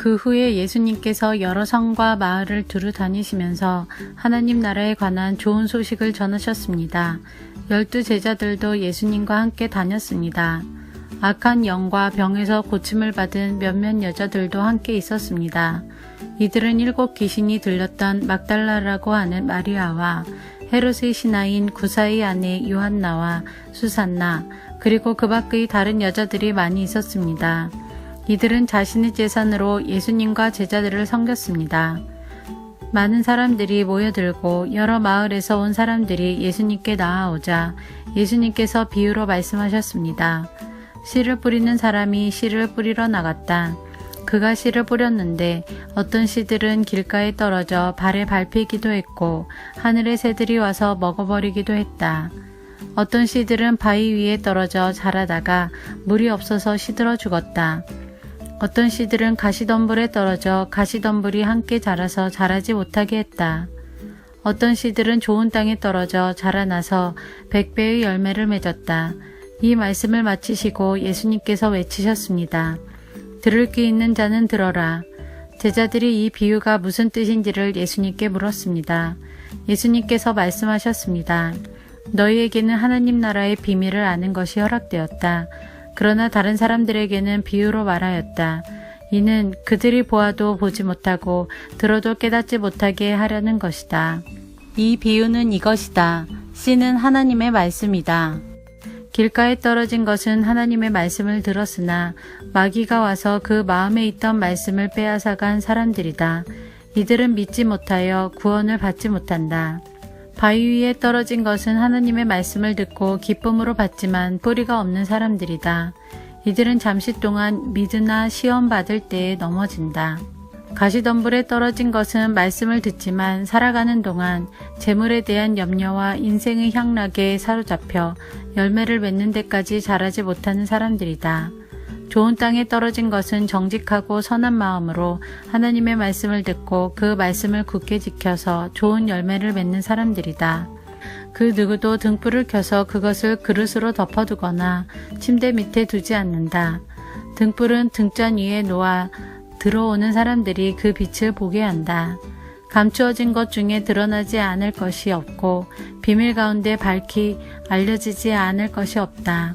그 후에 예수님께서 여러 성과 마을을 두루 다니시면서 하나님 나라에 관한 좋은 소식을 전하셨습니다. 12 제자들도 예수님과 함께 다녔습니다. 악한 영과 병에서 고침을 받은 몇몇 여자들도 함께 있었습니다. 이들은 7 귀신이 들렸던 막달라라고 하는 마리아와 헤롯의 신하인 구사의 아내 요한나와 수산나, 그리고 그 밖의 다른 여자들이 많이 있었습니다. 이들은 자신의 재산으로 예수님과 제자들을 섬겼습니다. 많은 사람들이 모여들고 여러 마을에서 온 사람들이 예수님께 나아오자 예수님께서 비유로 말씀하셨습니다. 씨를 뿌리는 사람이 씨를 뿌리러 나갔다. 그가 씨를 뿌렸는데 어떤 씨들은 길가에 떨어져 발에 밟히기도 했고 하늘의 새들이 와서 먹어버리기도 했다. 어떤 씨들은 바위 위에 떨어져 자라다가 물이 없어서 시들어 죽었다. 어떤 씨들은 가시덤불에 떨어져 가시덤불이 함께 자라서 자라지 못하게 했다. 어떤 씨들은 좋은 땅에 떨어져 자라나서 100배의 열매를 맺었다. 이 말씀을 마치시고 예수님께서 외치셨습니다. 들을 귀 있는 자는 들어라. 제자들이 이 비유가 무슨 뜻인지를 예수님께 물었습니다. 예수님께서 말씀하셨습니다. 너희에게는 하나님 나라의 비밀을 아는 것이 허락되었다. 그러나 다른 사람들에게는 비유로 말하였다. 이는 그들이 보아도 보지 못하고 들어도 깨닫지 못하게 하려는 것이다. 이 비유는 이것이다. 씨는 하나님의 말씀이다. 길가에 떨어진 것은 하나님의 말씀을 들었으나 마귀가 와서 그 마음에 있던 말씀을 빼앗아간 사람들이다. 이들은 믿지 못하여 구원을 받지 못한다. 바위 위에 떨어진 것은 하나님의 말씀을 듣고 기쁨으로 받지만 뿌리가 없는 사람들이다. 이들은 잠시 동안 믿으나 시험 받을 때에 넘어진다. 가시덤불에 떨어진 것은 말씀을 듣지만 살아가는 동안 재물에 대한 염려와 인생의 향락에 사로잡혀 열매를 맺는 데까지 자라지 못하는 사람들이다. 좋은 땅에 떨어진 것은 정직하고 선한 마음으로 하나님의 말씀을 듣고 그 말씀을 굳게 지켜서 좋은 열매를 맺는 사람들이다. 그 누구도 등불을 켜서 그것을 그릇으로 덮어두거나 침대 밑에 두지 않는다. 등불은 등잔 위에 놓아 들어오는 사람들이 그 빛을 보게 한다. 감추어진 것 중에 드러나지 않을 것이 없고 비밀 가운데 밝히 알려지지 않을 것이 없다.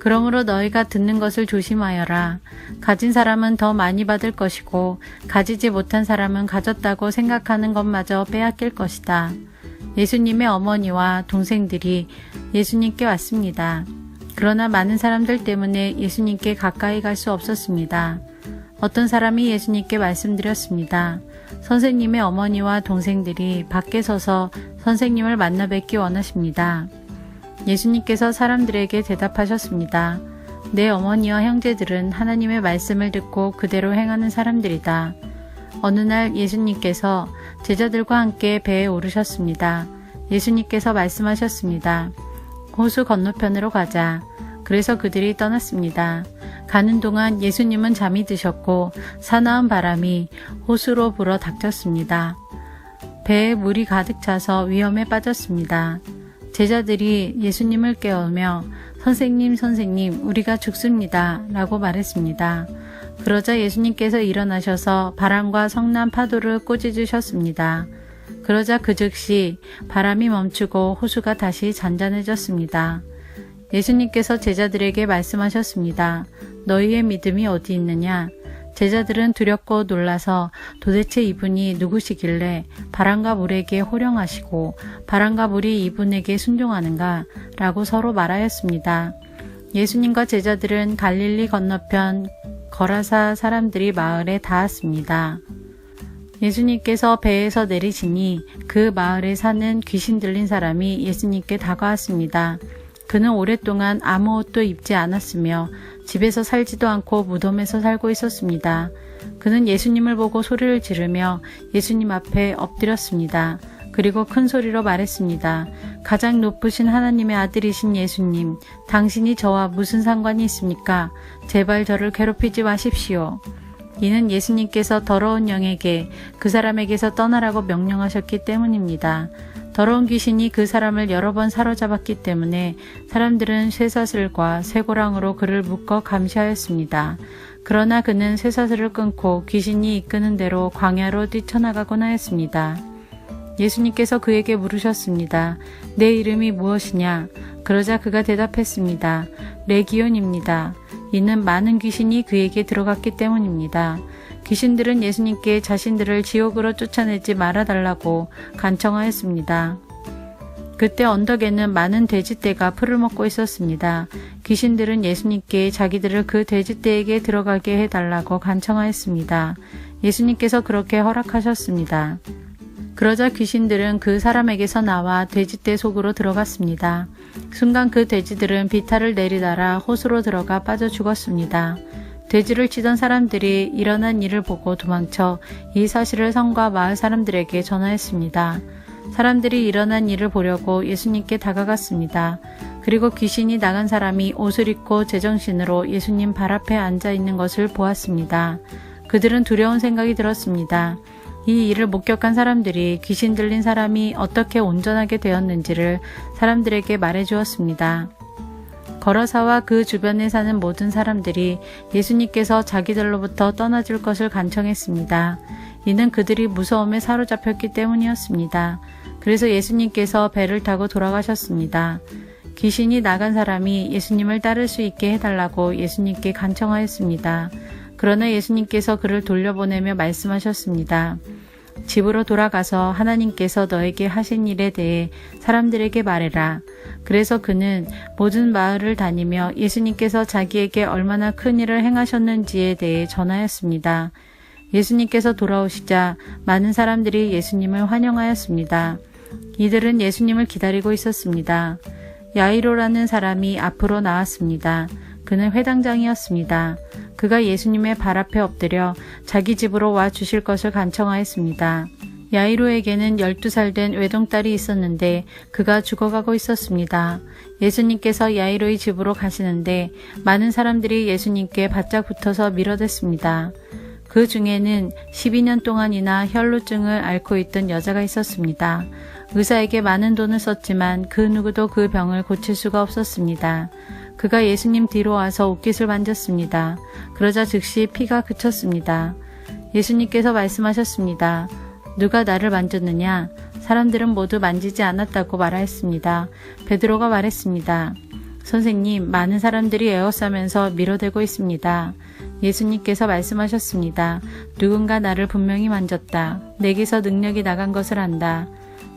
그러므로 너희가 듣는 것을 조심하여라. 가진 사람은 더 많이 받을 것이고 가지지 못한 사람은 가졌다고 생각하는 것마저 빼앗길 것이다. 예수님의 어머니와 동생들이 예수님께 왔습니다. 그러나 많은 사람들 때문에 예수님께 가까이 갈 수 없었습니다. 어떤 사람이 예수님께 말씀드렸습니다. 선생님의 어머니와 동생들이 밖에 서서 선생님을 만나 뵙기 원하십니다. 예수님께서 사람들에게 대답하셨습니다. 내 어머니와 형제들은 하나님의 말씀을 듣고 그대로 행하는 사람들이다. 어느 날 예수님께서 제자들과 함께 배에 오르셨습니다. 예수님께서 말씀하셨습니다. 호수 건너편으로 가자. 그래서 그들이 떠났습니다. 가는 동안 예수님은 잠이 드셨고 사나운 바람이 호수로 불어 닥쳤습니다. 배에 물이 가득 차서 위험에 빠졌습니다. 제자들이 예수님을 깨우며 선생님, 선생님, 우리가 죽습니다. 라고 말했습니다. 그러자 예수님께서 일어나셔서 바람과 성난 파도를 꾸짖으셨습니다. 그러자 그 즉시 바람이 멈추고 호수가 다시 잔잔해졌습니다. 예수님께서 제자들에게 말씀하셨습니다. 너희의 믿음이 어디 있느냐? 제자들은 두렵고 놀라서 도대체 이분이 누구시길래 바람과 물에게 호령하시고 바람과 물이 이분에게 순종하는가? 라고 서로 말하였습니다. 예수님과 제자들은 갈릴리 건너편 거라사 사람들이 마을에 닿았습니다. 예수님께서 배에서 내리시니 그 마을에 사는 귀신 들린 사람이 예수님께 다가왔습니다. 그는 오랫동안 아무 옷도 입지 않았으며 집에서 살지도 않고 무덤에서 살고 있었습니다. 그는 예수님을 보고 소리를 지르며 예수님 앞에 엎드렸습니다. 그리고 큰 소리로 말했습니다. 가장 높으신 하나님의 아들이신 예수님, 당신이 저와 무슨 상관이 있습니까? 제발 저를 괴롭히지 마십시오. 이는 예수님께서 더러운 영에게 그 사람에게서 떠나라고 명령하셨기 때문입니다. 더러운 귀신이 그 사람을 여러 번 사로잡았기 때문에 사람들은 쇠사슬과 쇠고랑으로 그를 묶어 감시하였습니다. 그러나 그는 쇠사슬을 끊고 귀신이 이끄는 대로 광야로 뛰쳐나가곤 하였습니다. 예수님께서 그에게 물으셨습니다. 내 이름이 무엇이냐? 그러자 그가 대답했습니다. 레기온입니다. 이는 많은 귀신이 그에게 들어갔기 때문입니다. 귀신들은 예수님께 자신들을 지옥으로 쫓아내지 말아달라고 간청하였습니다. 그때 언덕에는 많은 돼지떼가 풀을 먹고 있었습니다. 귀신들은 예수님께 자기들을 그 돼지떼에게 들어가게 해달라고 간청하였습니다. 예수님께서 그렇게 허락하셨습니다. 그러자 귀신들은 그 사람에게서 나와 돼지떼 속으로 들어갔습니다. 순간 그 돼지들은 비탈을 내리달아 호수로 들어가 빠져 죽었습니다. 돼지를 치던 사람들이 일어난 일을 보고 도망쳐 이 사실을 성과 마을 사람들에게 전하였습니다. 사람들이 일어난 일을 보려고 예수님께 다가갔습니다. 그리고 귀신이 나간 사람이 옷을 입고 제정신으로 예수님 발 앞에 앉아 있는 것을 보았습니다. 그들은 두려운 생각이 들었습니다. 이 일을 목격한 사람들이 귀신 들린 사람이 어떻게 온전하게 되었는지를 사람들에게 말해 주었습니다. 거라사와 그 주변에 사는 모든 사람들이 예수님께서 자기들로부터 떠나줄 것을 간청했습니다. 이는 그들이 무서움에 사로잡혔기 때문이었습니다. 그래서 예수님께서 배를 타고 돌아가셨습니다. 귀신이 나간 사람이 예수님을 따를 수 있게 해달라고 예수님께 간청하였습니다. 그러나 예수님께서 그를 돌려보내며 말씀하셨습니다. 집으로 돌아가서 하나님께서 너에게 하신 일에 대해 사람들에게 말해라. 그래서 그는 모든 마을을 다니며 예수님께서 자기에게 얼마나 큰 일을 행하셨는지에 대해 전하였습니다. 예수님께서 돌아오시자 많은 사람들이 예수님을 환영하였습니다. 이들은 예수님을 기다리고 있었습니다. 야이로라는 사람이 앞으로 나왔습니다. 그는 회당장이었습니다. 그가 예수님의 발 앞에 엎드려 자기 집으로 와 주실 것을 간청하였습니다. 야이로에게는 12살 된 외동딸이 있었는데 그가 죽어가고 있었습니다. 예수님께서 야이로의 집으로 가시는데 많은 사람들이 예수님께 바짝 붙어서 밀어댔습니다. 그 중에는 12년 동안이나 혈루증을 앓고 있던 여자가 있었습니다. 의사에게 많은 돈을 썼지만 그 누구도 그 병을 고칠 수가 없었습니다. 그가 예수님 뒤로 와서 옷깃을 만졌습니다. 그러자 즉시 피가 그쳤습니다. 예수님께서 말씀하셨습니다. 누가 나를 만졌느냐? 사람들은 모두 만지지 않았다고 말하였습니다. 베드로가 말했습니다. 선생님, 많은 사람들이 에워싸면서 밀어대고 있습니다. 예수님께서 말씀하셨습니다. 누군가 나를 분명히 만졌다. 내게서 능력이 나간 것을 안다.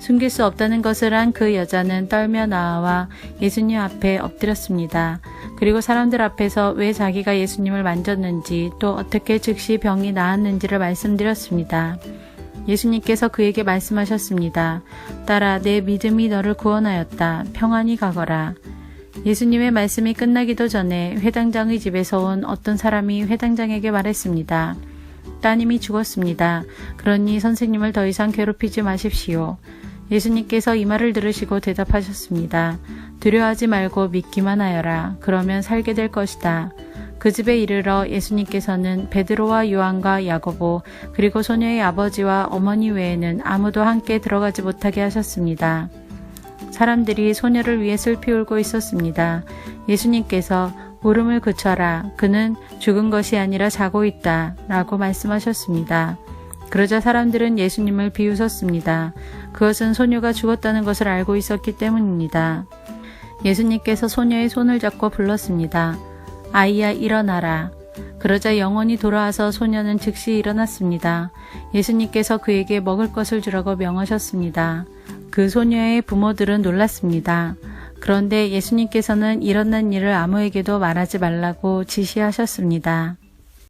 숨길 수 없다는 것을 안 그 여자는 떨며 나와 예수님 앞에 엎드렸습니다. 그리고 사람들 앞에서 왜 자기가 예수님을 만졌는지 또 어떻게 즉시 병이 나았는지를 말씀드렸습니다. 예수님께서 그에게 말씀하셨습니다. 딸아, 내 믿음이 너를 구원하였다. 평안히 가거라. 예수님의 말씀이 끝나기도 전에 회당장의 집에서 온 어떤 사람이 회당장에게 말했습니다. 따님이 죽었습니다. 그러니 선생님을 더 이상 괴롭히지 마십시오. 예수님께서 이 말을 들으시고 대답하셨습니다. 두려워하지 말고 믿기만 하여라. 그러면 살게 될 것이다. 그 집에 이르러 예수님께서는 베드로와 요한과 야고보 그리고 소녀의 아버지와 어머니 외에는 아무도 함께 들어가지 못하게 하셨습니다. 사람들이 소녀를 위해 슬피 울고 있었습니다. 예수님께서 울음을 그쳐라. 그는 죽은 것이 아니라 자고 있다. 라고 말씀하셨습니다. 그러자 사람들은 예수님을 비웃었습니다. 그것은 소녀가 죽었다는 것을 알고 있었기 때문입니다. 예수님께서 소녀의 손을 잡고 불렀습니다. 아이야, 일어나라. 그러자 영혼이 돌아와서 소녀는 즉시 일어났습니다. 예수님께서 그에게 먹을 것을 주라고 명하셨습니다. 그 소녀의 부모들은 놀랐습니다. 그런데 예수님께서는 일어난 일을 아무에게도 말하지 말라고 지시하셨습니다.